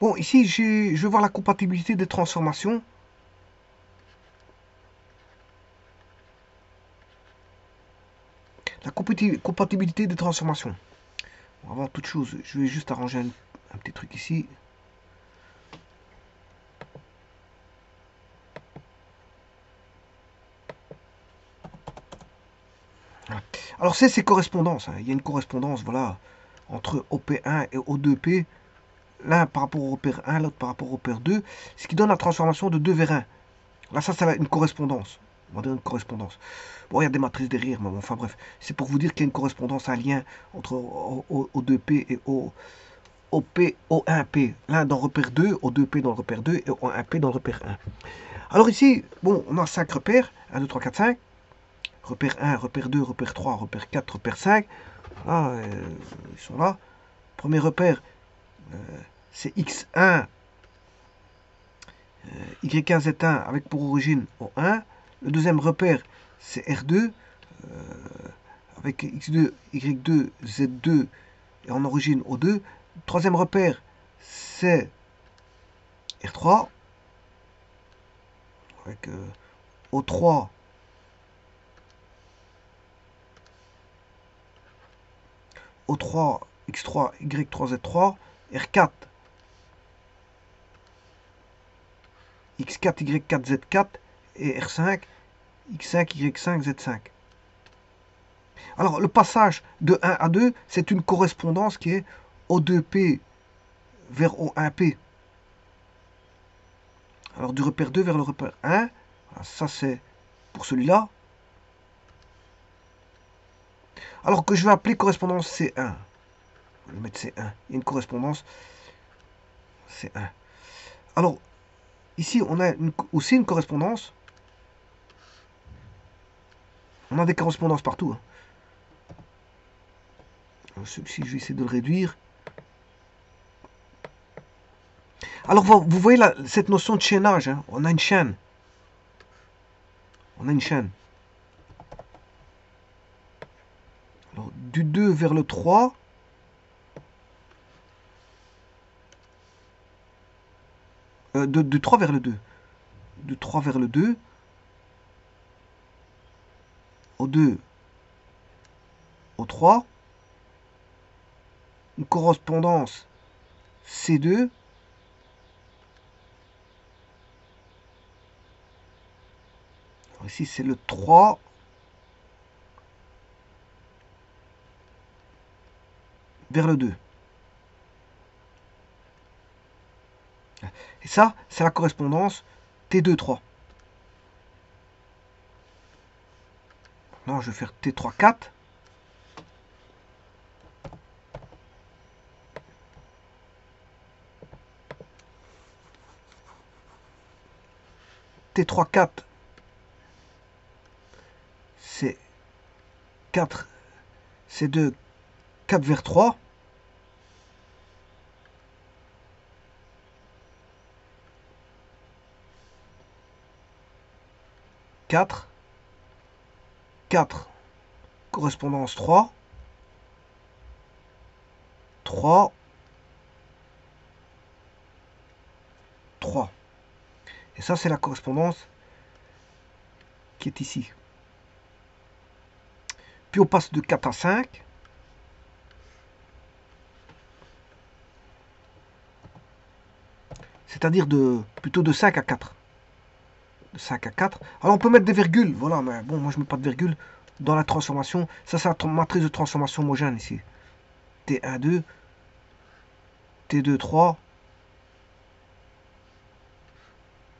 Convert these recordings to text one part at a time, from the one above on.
Bon, ici, je vais voir la compatibilité des transformations. La compatibilité des transformations. Bon, avant toute chose, je vais juste arranger un petit truc ici. Voilà. Alors, c'est ces correspondances, hein. Il y a une correspondance, voilà, entre OP1 et O2P. L'un par rapport au repère 1, l'autre par rapport au repère 2. Ce qui donne la transformation de 2 vers 1. Là, ça, c'est une correspondance. On va dire une correspondance. Bon, il y a des matrices derrière, mais bon, enfin bref. C'est pour vous dire qu'il y a une correspondance, un lien entre O2P et OP, O1P. L'un dans le repère 2, O2P dans le repère 2 et O1P dans le repère 1. Alors ici, bon, on a 5 repères. 1, 2, 3, 4, 5. Repère 1, repère 2, repère 3, repère 4, repère 5. Là, ils sont là. Premier repère, c'est X1, Y1, Z1 avec pour origine O1. Le deuxième repère, c'est R2 avec X2, Y2, Z2 et en origine O2. Le troisième repère, c'est R3 avec O3, O3, X3, Y3, Z3, R4, X4, Y4, Z4 et R5, X5, Y5, Z5. Alors, le passage de 1 à 2, c'est une correspondance qui est O2P vers O1P. Alors, du repère 2 vers le repère 1, ça c'est pour celui-là. Alors que je vais appeler correspondance C1. Je vais mettre C1. Il y a une correspondance C1. Alors, ici, on a aussi une correspondance. On a des correspondances partout, hein. Celui-ci, je vais essayer de le réduire. Alors, vous voyez cette notion de chaînage, hein. On a une chaîne. On a une chaîne. Alors, du 2 vers le 3. De 3 vers le 2. De 3 vers le 2. Au 2. Au 3. Une correspondance C2. Alors ici, c'est le 3 vers le 2. Et ça, c'est la correspondance T2, 3. Non, je vais faire T3, 4. T3, 4, c'est 4, c'est 2, 4 vers 3. 4, 4, correspondance 3, 3, 3. Et ça, c'est la correspondance qui est ici. Puis on passe de 4 à 5. C'est-à-dire plutôt de 5 à 4. De 5 à 4. Alors on peut mettre des virgules, voilà, mais bon, moi je ne mets pas de virgule dans la transformation. Ça, c'est la matrice de transformation homogène ici. T1, 2, T2, 3,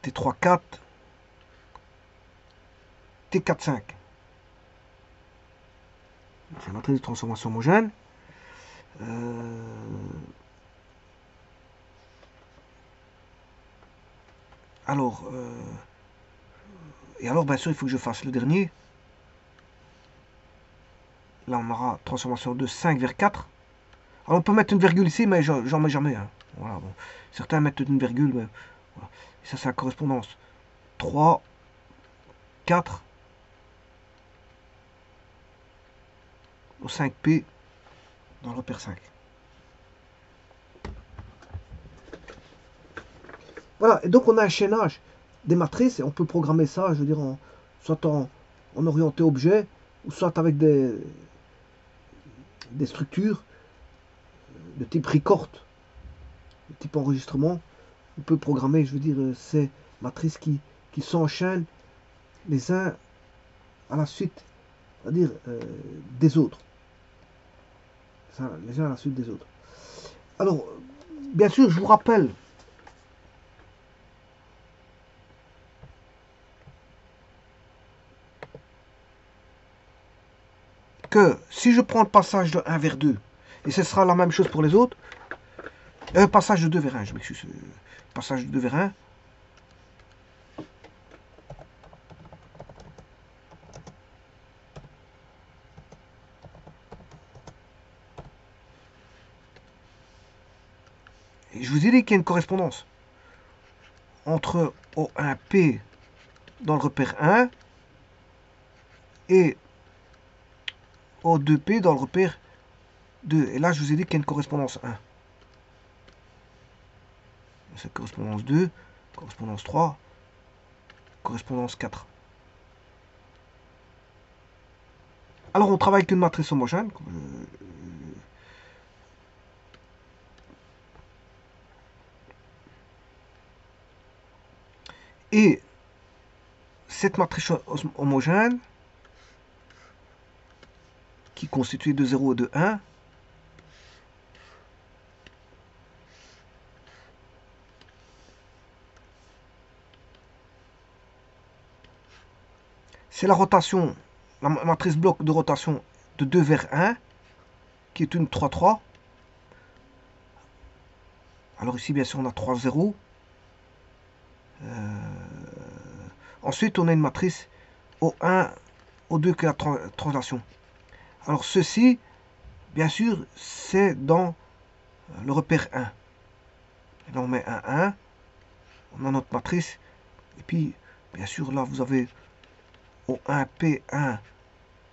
T3, 4, T4, 5. C'est la matrice de transformation homogène. Alors, et alors, bien sûr, il faut que je fasse le dernier. Là, on aura transformation de 5 vers 4. Alors, on peut mettre une virgule ici, mais j'en mets jamais, hein. Voilà, bon. Certains mettent une virgule, mais voilà. Et ça, c'est la correspondance. 3, 4, au 5P dans le repère 5. Voilà, et donc on a un chaînage des matrices et on peut programmer ça, je veux dire, soit en orienté objet, ou soit avec des structures de type record, de type enregistrement. On peut programmer, je veux dire, ces matrices qui s'enchaînent les uns à la suite, c'est-à-dire des autres. Ça, les uns à la suite des autres. Alors, bien sûr, je vous rappelle que si je prends le passage de 1 vers 2, et ce sera la même chose pour les autres, passage de 2 vers 1, je m'excuse, passage de 2 vers 1, et je vous ai dit qu'il y a une correspondance entre O1P dans le repère 1 et O2P dans le repère 2. Et là, je vous ai dit qu'il y a une correspondance 1. C'est correspondance 2, correspondance 3, correspondance 4. Alors, on travaille avec une matrice homogène. Et cette matrice homogène, qui est constituée de 0 et de 1, c'est la rotation, la matrice bloc de rotation de 2 vers 1, qui est une 3-3. Alors ici, bien sûr, on a 3 0. Ensuite, on a une matrice O1, O2 qui est la translation. Alors ceci, bien sûr, c'est dans le repère 1. Et là, on met un 1, on a notre matrice, et puis, bien sûr, là, vous avez O1P1,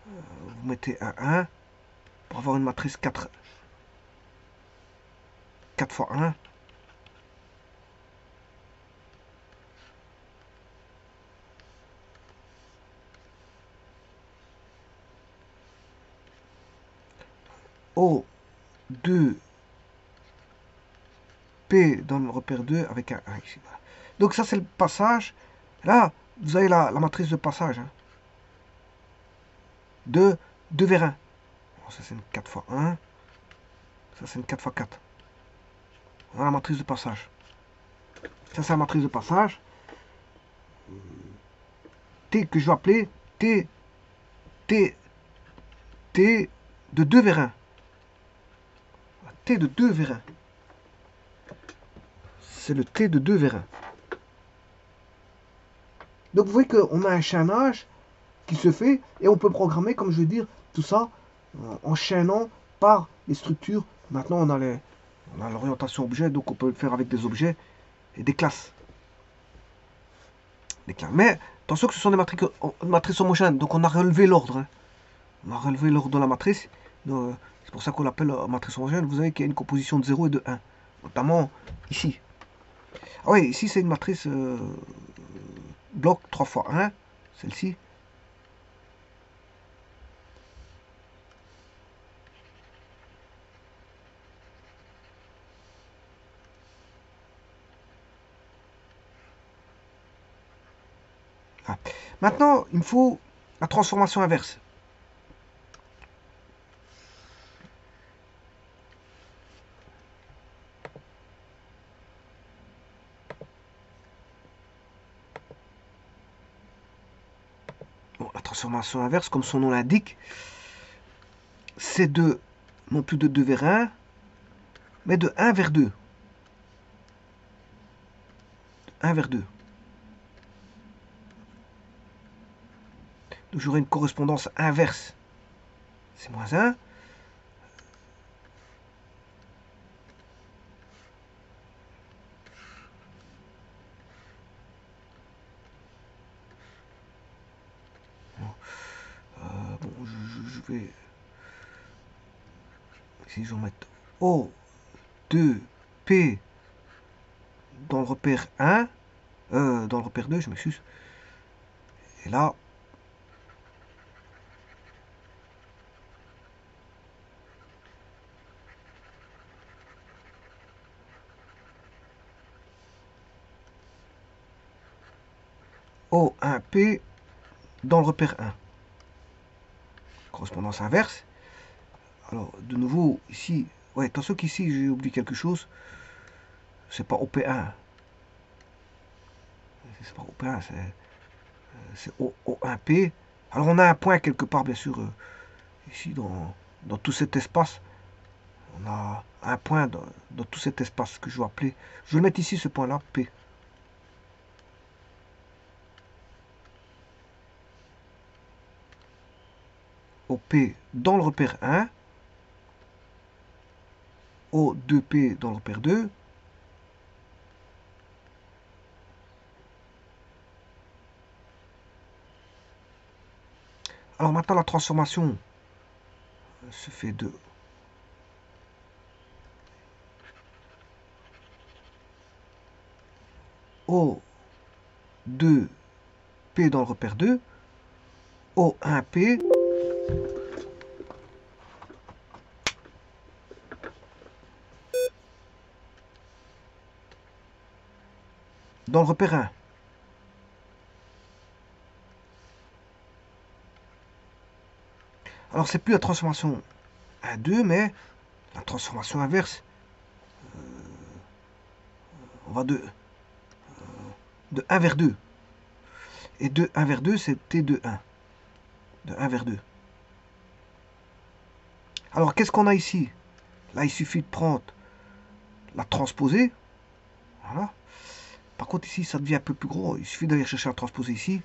vous mettez un 1, pour avoir une matrice 4 fois 1. O2P dans le repère 2 avec un 1 ici. Voilà. Donc ça, c'est le passage. Là, vous avez la matrice de passage. Hein, de 2 vers 1. Bon, ça, c'est une 4 fois 1. Ça, c'est une 4 fois 4. Voilà la matrice de passage. Ça, c'est la matrice de passage. T que je vais appeler T, T, T de 2 vers 1. T de 2 vers 1. C'est le T de 2 vers 1. Donc vous voyez qu'on a un chaînage qui se fait et on peut programmer, comme je veux dire, tout ça en chaînant par les structures. Maintenant, on a l'orientation objet, donc on peut le faire avec des objets et des classes. Mais attention que ce sont des matrices homogènes, donc on a relevé l'ordre. Hein. On a relevé l'ordre de la matrice. C'est pour ça qu'on l'appelle matrice homogène. Vous savez qu'il y a une composition de 0 et de 1. Notamment ici. Ah oui, ici c'est une matrice bloc 3 fois 1. Celle-ci. Ah. Maintenant, il me faut la transformation inverse. Bon, la transformation inverse, comme son nom l'indique, c'est de, non plus de 2 vers 1, mais de 1 vers 2. 1 vers 2. Donc j'aurai une correspondance inverse. C'est moins 1. Bon, je vais... Si je vais mettre O, 2, P dans le repère 1, dans le repère 2, je m'excuse. Et là, O1P dans le repère 1. Correspondance inverse. Alors, de nouveau, ici, ouais, attention qu'ici, j'ai oublié quelque chose. C'est pas OP1. C'est pas OP1, c'est O1P. Alors, on a un point quelque part, bien sûr, ici, dans tout cet espace. On a un point dans tout cet espace que je vais appeler. Je vais mettre ici ce point-là, P. OP dans le repère 1. O2P dans le repère 2. Alors maintenant, la transformation se fait de O2P dans le repère 2, O1P dans le repère 1. Alors c'est plus la transformation 1-2, mais la transformation inverse. On va de 1 vers 2. Et de 1 vers 2, c'est T de 1. De 1 vers 2. Alors qu'est-ce qu'on a ici? Là, il suffit de prendre la transposée. Voilà. Par contre, ici, ça devient un peu plus gros. Il suffit d'aller chercher la transposée ici.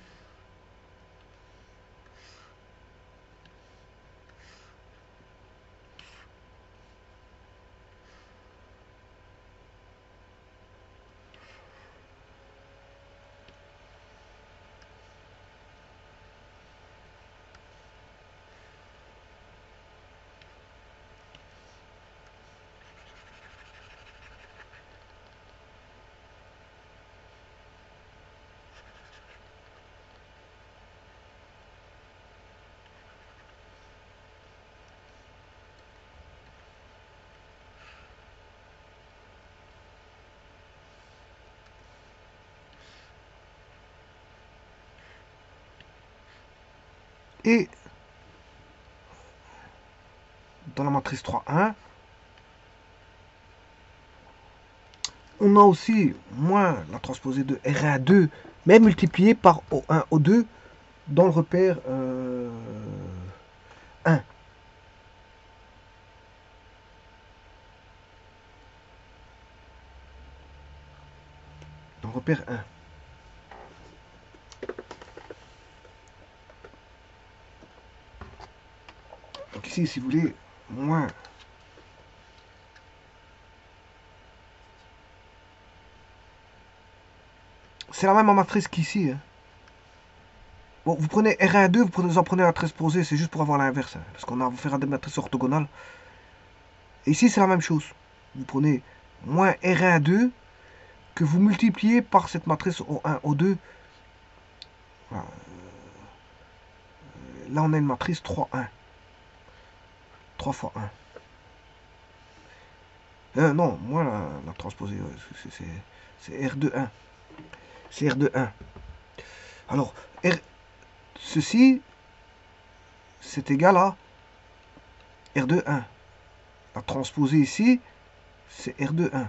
Et dans la matrice 3,1, on a aussi moins la transposée de R1,2, mais multiplié par O1, O2 dans le repère 1. Dans le repère 1. Donc ici, si vous voulez, moins. C'est la même matrice qu'ici. Hein. Bon, vous prenez R1,2, vous en prenez la transposée, c'est juste pour avoir l'inverse. Hein, parce qu'on va faire des matrices orthogonales. Et ici, c'est la même chose. Vous prenez moins R1,2 que vous multipliez par cette matrice O1, O2. Voilà. Là, on a une matrice 3,1. 3 fois 1. Non, moi, la transposée, c'est R2,1. C'est R2,1. Alors, ceci, c'est égal à R2,1. La transposée ici, c'est R2,1.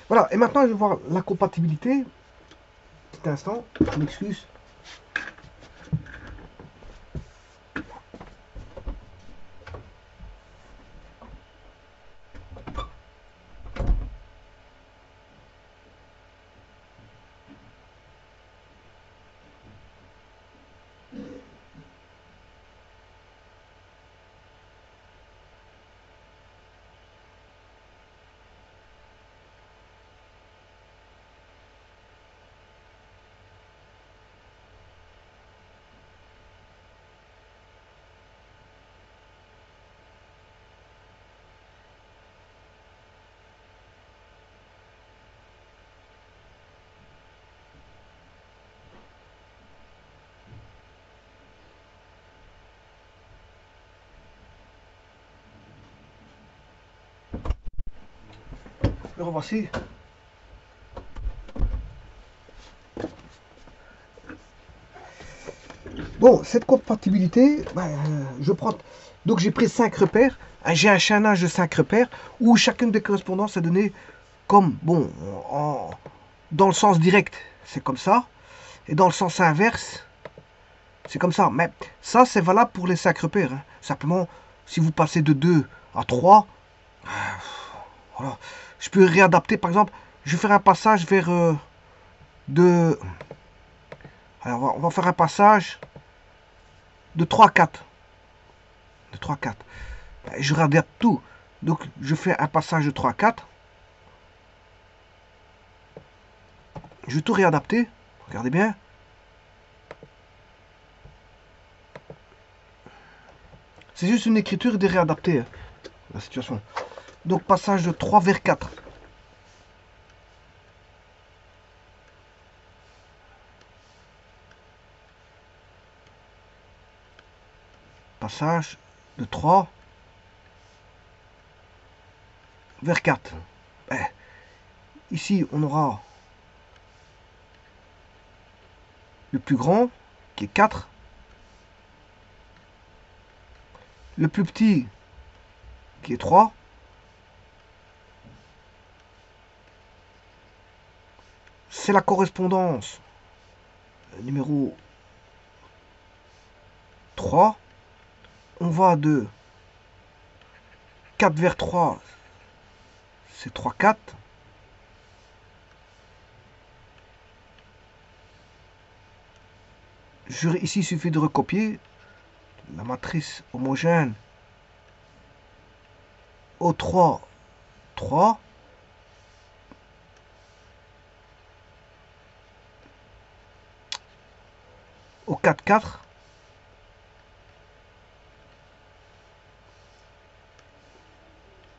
Voilà, et maintenant je vais voir la compatibilité. Petit instant, je m'excuse. Le revoici. Bon, cette compatibilité, je prends. Donc j'ai pris 5 repères. J'ai un chaînage de 5 repères où chacune des correspondances est donnée comme, bon, dans le sens direct, c'est comme ça. Et dans le sens inverse, c'est comme ça. Mais ça, c'est valable pour les 5 repères. Hein. Simplement, si vous passez de 2 à 3, voilà. Je peux réadapter. Par exemple, je vais faire un passage vers de... Alors, on va faire un passage de 3 à 4. De 3 à 4. Je réadapte tout. Donc, je fais un passage de 3 à 4. Je vais tout réadapter. Regardez bien. C'est juste une écriture de réadapter la situation. Donc, passage de 3 vers 4. Passage de 3 vers 4. Ici, on aura le plus grand, qui est 4. Le plus petit, qui est 3. C'est la correspondance numéro 3. On va de 4 vers 3, c'est 3, 4. Ici, il suffit de recopier la matrice homogène au 3, 3. Au 4, 4.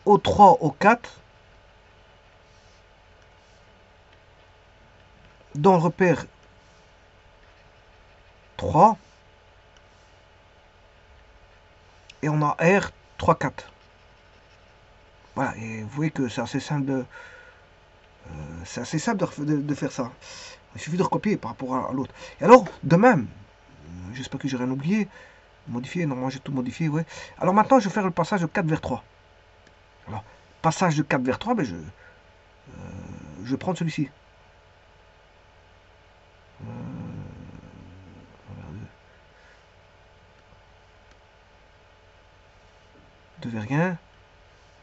Au 3, au 4. Dans le repère 3. Et on a R 3, 4. Voilà, et vous voyez que c'est assez simple de faire ça. Il suffit de recopier par rapport à l'autre. Et alors, de même, j'espère que j'ai rien oublié. Modifier, normalement j'ai tout modifié, ouais. Alors maintenant, je vais faire le passage de 4 vers 3. Alors, passage de 4 vers 3, je vais prendre celui-ci. 2 vers 1.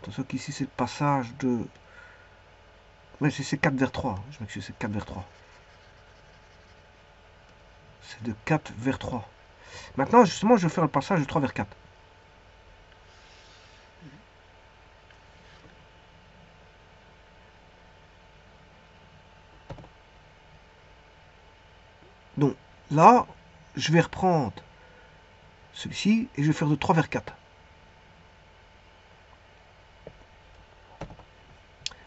Attention qu'ici c'est le passage de... Ouais, c'est 4 vers 3. Je m'excuse, c'est 4 vers 3. C'est de 4 vers 3. Maintenant, justement, je vais faire le passage de 3 vers 4. Donc, là, je vais reprendre celui-ci et je vais faire de 3 vers 4.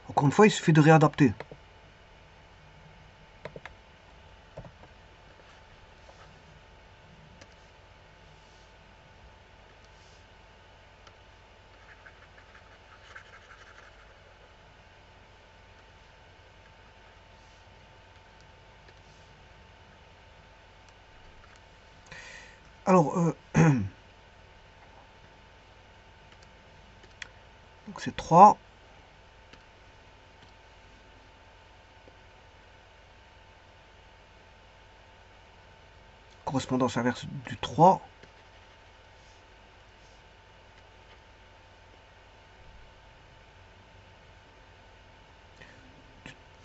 Encore une fois, il suffit de réadapter. Alors, donc c'est 3. Correspondance inverse du 3.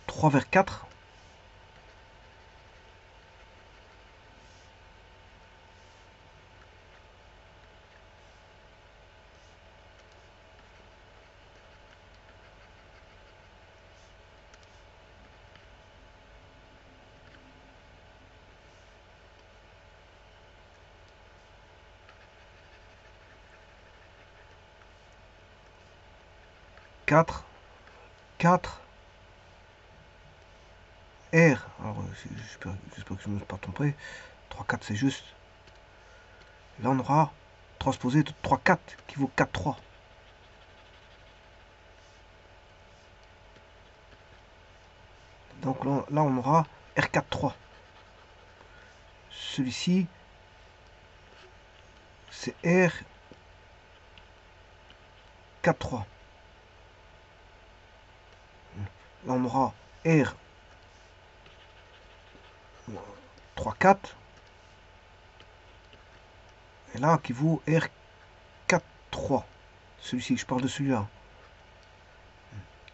3 vers 4. Quatre, 4, R. Alors, j'espère que je ne me suis pas trompé. 3, 4, c'est juste. Là, on aura transposé de 3, 4 qui vaut 4, 3. Donc là, on aura R4-3. Celui-ci, c'est R4-3. Là, on aura R3-4. Et là, qui vaut R4-3. Celui-ci, je parle de celui-là.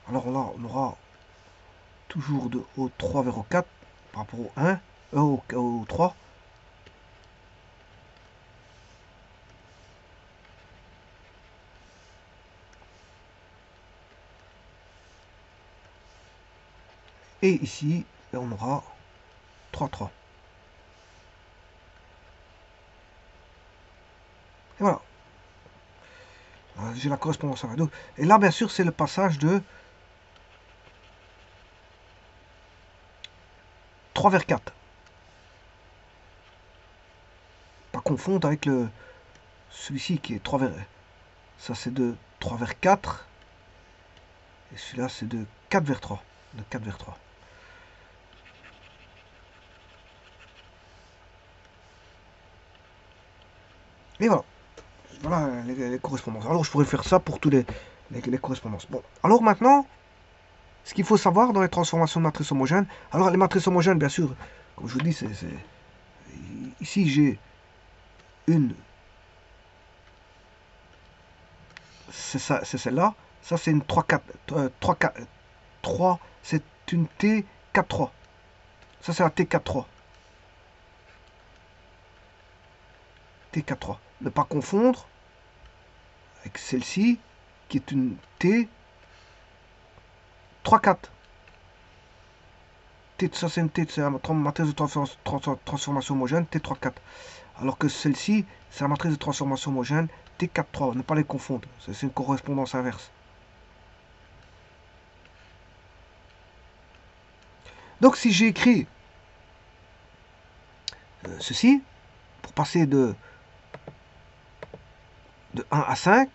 Alors là, on aura toujours de au 3 vers au 4 par rapport au 1, au 3. Et ici, on aura 3-3. Et voilà. J'ai la correspondance avec. Et là, bien sûr, c'est le passage de 3 vers 4. Pas confondre avec celui-ci qui est 3 vers... Ça, c'est de 3 vers 4. Et celui-là, c'est de 4 vers 3. De 4 vers 3. Et voilà. Voilà les correspondances. Alors, je pourrais faire ça pour tous les correspondances. Bon, alors maintenant, ce qu'il faut savoir dans les transformations de matrices homogènes. Alors, les matrices homogènes, bien sûr, comme je vous dis, ici, j'ai une... C'est celle-là. Ça, c'est une 3-4. 3, c'est une T4-3. Ça, c'est la T4-3. T4-3. Ne pas confondre avec celle-ci, qui est une T3-4. Ça, c'est une T, c'est la matrice de transformation homogène, T3-4. Alors que celle-ci, c'est la matrice de transformation homogène, T4-3. Ne pas les confondre. C'est une correspondance inverse. Donc, si j'ai écrit ceci, pour passer de 1 à 5,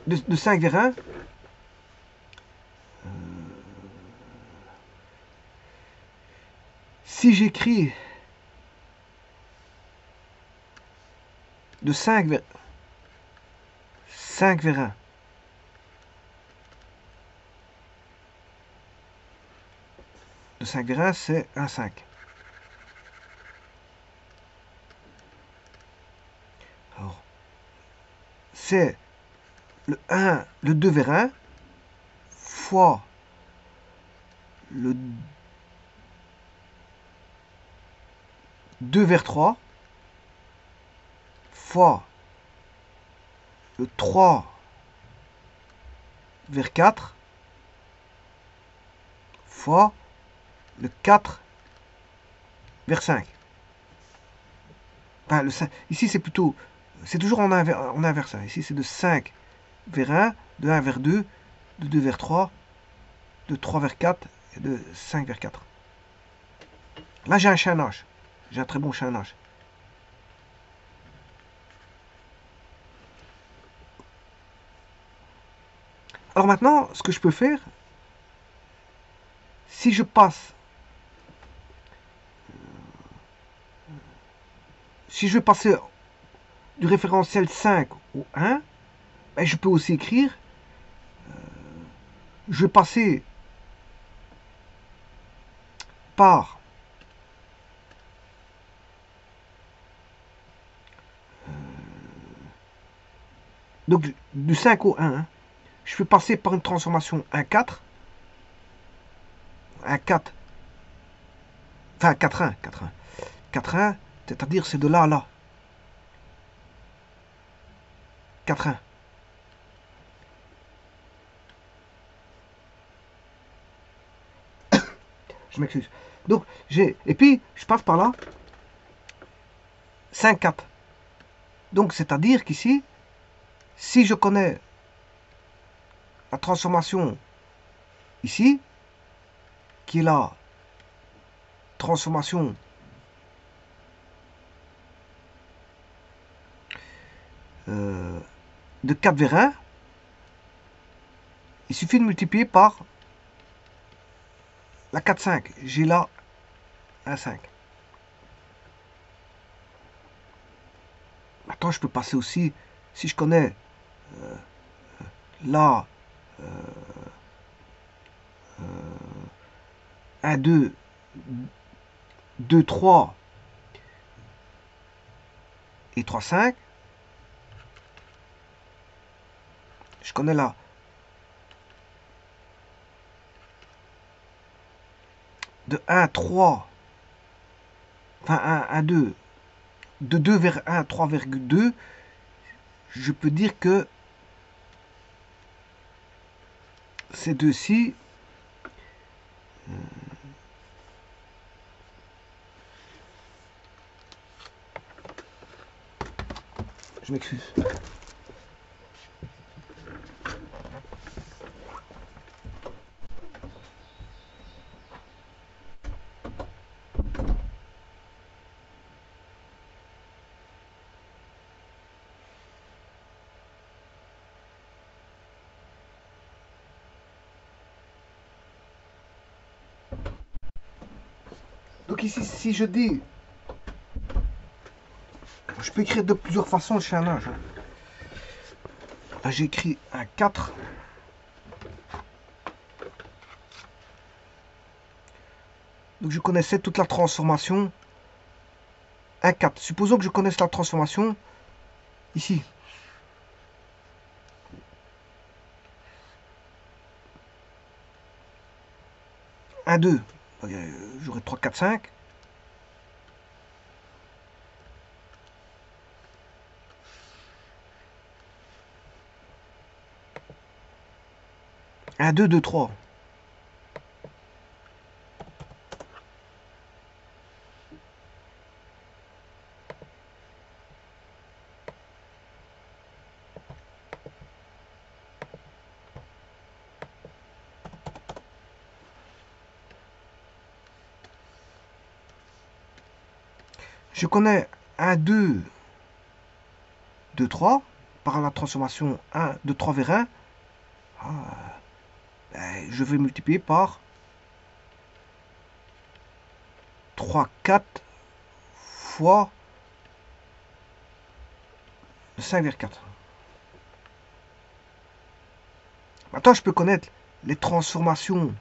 de 5 vers 1, si j'écris de 5 vers 1, de 5 vers 1, c'est 1, 5. Alors, c'est le 2 vers 1 fois le 2 vers 3 fois le 3 vers 4 fois le 4 vers 5. Enfin, ici, c'est plutôt... C'est toujours en inverse. Ici, c'est de 5 vers 1, de 1 vers 2, de 2 vers 3, de 3 vers 4 et de 5 vers 4. Là, j'ai un chaînage. J'ai un très bon chaînage. Alors maintenant, ce que je peux faire, si je passe... Si je veux passer du référentiel 5 au 1, ben, je peux aussi écrire... Je vais passer par... Donc, du 5 au 1, je peux passer par une transformation 1-4. 1-4. Enfin, 4-1. 4-1. 4-1, c'est-à-dire c'est de là à là. 4-1. Je m'excuse. Donc, et puis, je passe par là. 5-4. Donc, c'est-à-dire qu'ici, si je connais la transformation ici, qui est la transformation de 4 vers 1, il suffit de multiplier par la 4,5. J'ai là un 5. Maintenant, je peux passer aussi, si je connais là, 1, 2, 2, 3 et 3, 5. Je connais là de 1, 3, enfin 1, 2, de 2 vers 1, 3,2. Je peux dire que ces deux-ci, je m'excuse. Donc ici, si je dis, je peux écrire de plusieurs façons le chaînage. Là, j'ai écrit un 4. Donc je connaissais toute la transformation. Un 4. Supposons que je connaisse la transformation ici. Un 2. J'aurai 3, 4, 5. Un 2, 2, 3. Je connais 1, 2, 2, 3 par la transformation 1 de 3 vers 1. Je vais multiplier par 3, 4 fois 5,4. Maintenant, je peux connaître les transformations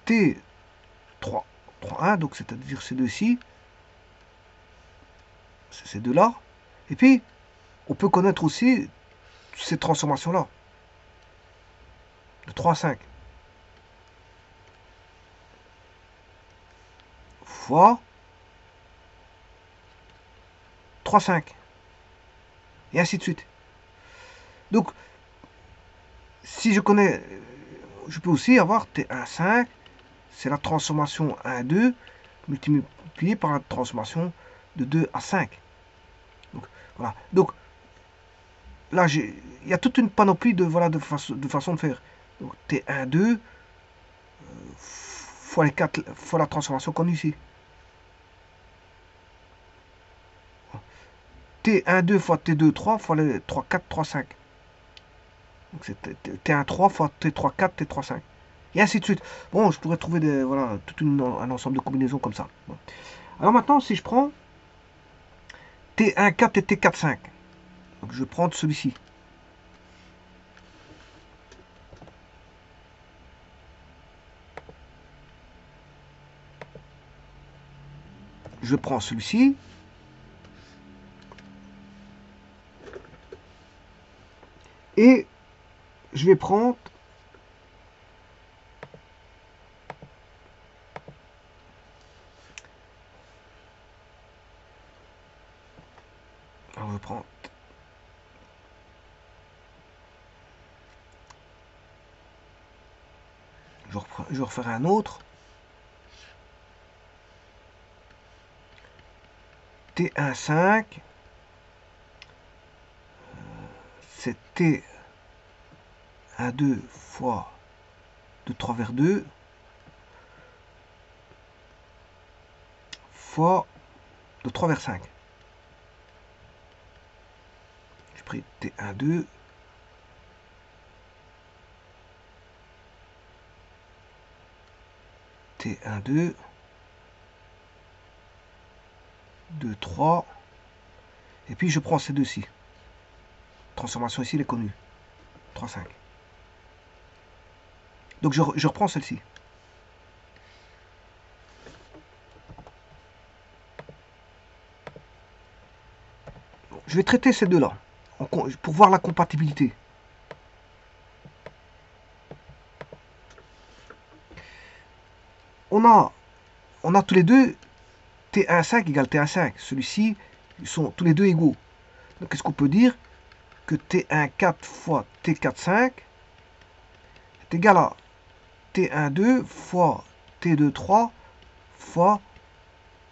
T3, 3, 1, donc c'est-à-dire ces deux-ci, ces deux-là. Et puis, on peut connaître aussi ces transformations-là, de 3 à 5, fois 3, 5, et ainsi de suite. Donc, si je connais, je peux aussi avoir T1, 5, c'est la transformation 1, 2, multipliée par la transformation de 2 à 5. Donc, voilà. Donc, là, il y a toute une panoplie de, voilà, de façon de faire. Donc, T1, 2, fois les 4, fois la transformation connue ici. T1, 2 fois T2, 3 fois les 3, 4, 3, 5. Donc c'est T1, 3 fois T3, 4, T3, 5. Et ainsi de suite. Bon, je pourrais trouver des, voilà, un ensemble de combinaisons comme ça. Bon. Alors maintenant, si je prends T1, 4 et T4, 5. Donc je vais prendre celui-ci. Je prends celui-ci. Et je vais prendre alors je referai un autre. T1, 5. C'est T1, 2 fois de 3 vers 2 fois de 3 vers 5. ferai T12. T12. 2, 3. Et puis je prends ces deux-ci. Transformation ici, elle est connue. 3, 5. Donc je reprends celle-ci. Je vais traiter ces deux-là pour voir la compatibilité. On a tous les deux T1,5 égale T1,5. Celui-ci, ils sont tous les deux égaux. Donc qu'est-ce qu'on peut dire? Que T1,4 fois T4,5 est égal à T1,2 fois T2,3 fois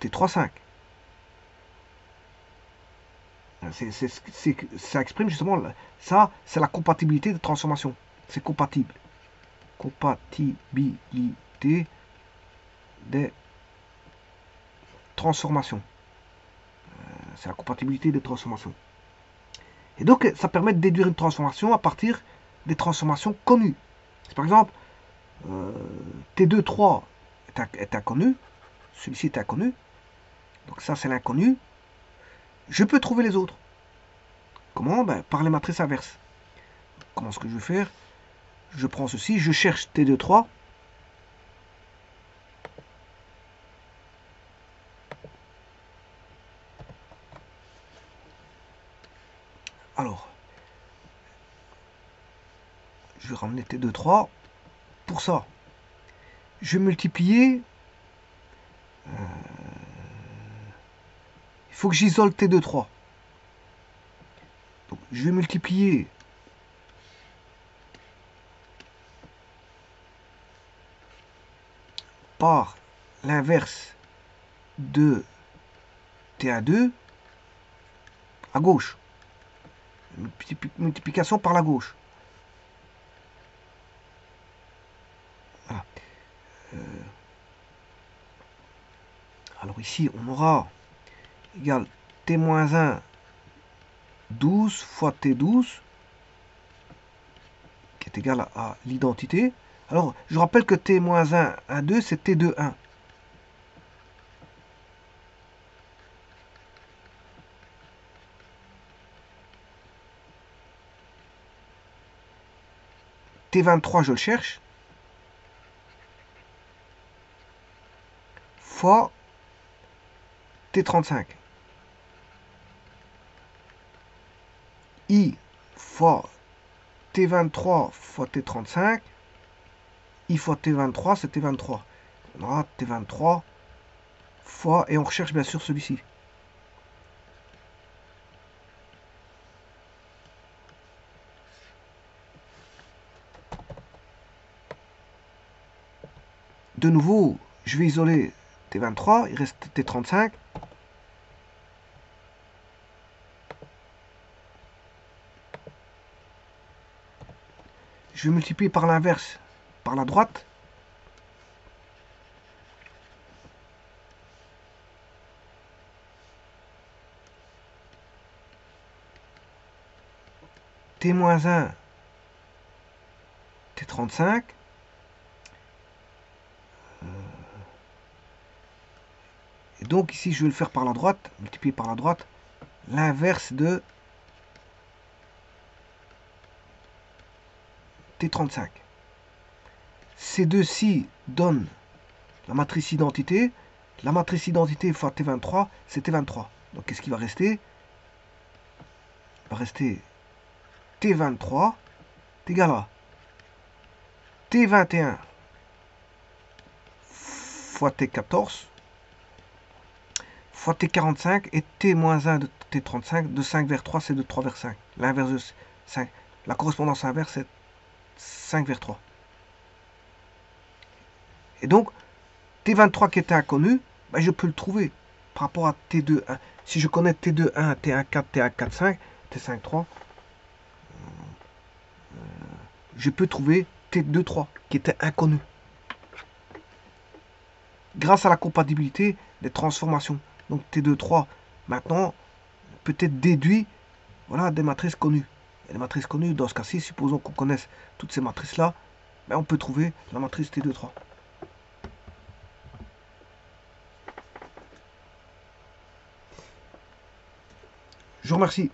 T3,5. Ça exprime justement, ça c'est la compatibilité de transformation. C'est compatible. Compatibilité des transformations. C'est la compatibilité des transformations. Et donc ça permet de déduire une transformation à partir des transformations connues. Par exemple, T2,3 est inconnu. Celui-ci est inconnu. Donc ça c'est l'inconnu. Je peux trouver les autres. Comment? Par les matrices inverses. Comment est-ce que je vais faire? Je prends ceci, je cherche T2,3. Alors, je vais ramener T2,3. Pour ça, je vais multiplier. Il faut que j'isole T2,3. Donc, je vais multiplier par l'inverse de T1,2 à gauche. Multiplication par la gauche. Voilà. Alors ici, on aura égal T-1 12 fois T12 qui est égal à l'identité. Alors, je rappelle que T-1, 1, 2, c'est T2, 1. T23, je le cherche. Fois T35. I fois T23 fois T35. I fois T23, c'est T23. On aura T23 fois, et on recherche bien sûr celui-ci. De nouveau, je vais isoler T23, il reste T35. Je vais multiplier par l'inverse, par la droite. T-1, T35. Et donc ici, je vais le faire par la droite, multiplier par la droite, l'inverse de T35. Ces deux-ci donnent la matrice identité. La matrice identité fois T23, c'est T23. Donc qu'est-ce qui va rester? Il va rester T23 est égal à T21 fois T14 fois T45 et T-1 de T35 de 5 vers 3, c'est de 3 vers 5. L'inverse de 5. La correspondance inverse, c'est 5 vers 3. Et donc, T23 qui était inconnu, je peux le trouver par rapport à T21. Si je connais T21, T14, T145, T53, je peux trouver T23 qui était inconnu. Grâce à la compatibilité des transformations. Donc T23, maintenant, peut être déduit. Voilà des matrices connues. Et les matrices connues, dans ce cas-ci, supposons qu'on connaisse toutes ces matrices-là, ben on peut trouver la matrice T2, 3. Je vous remercie.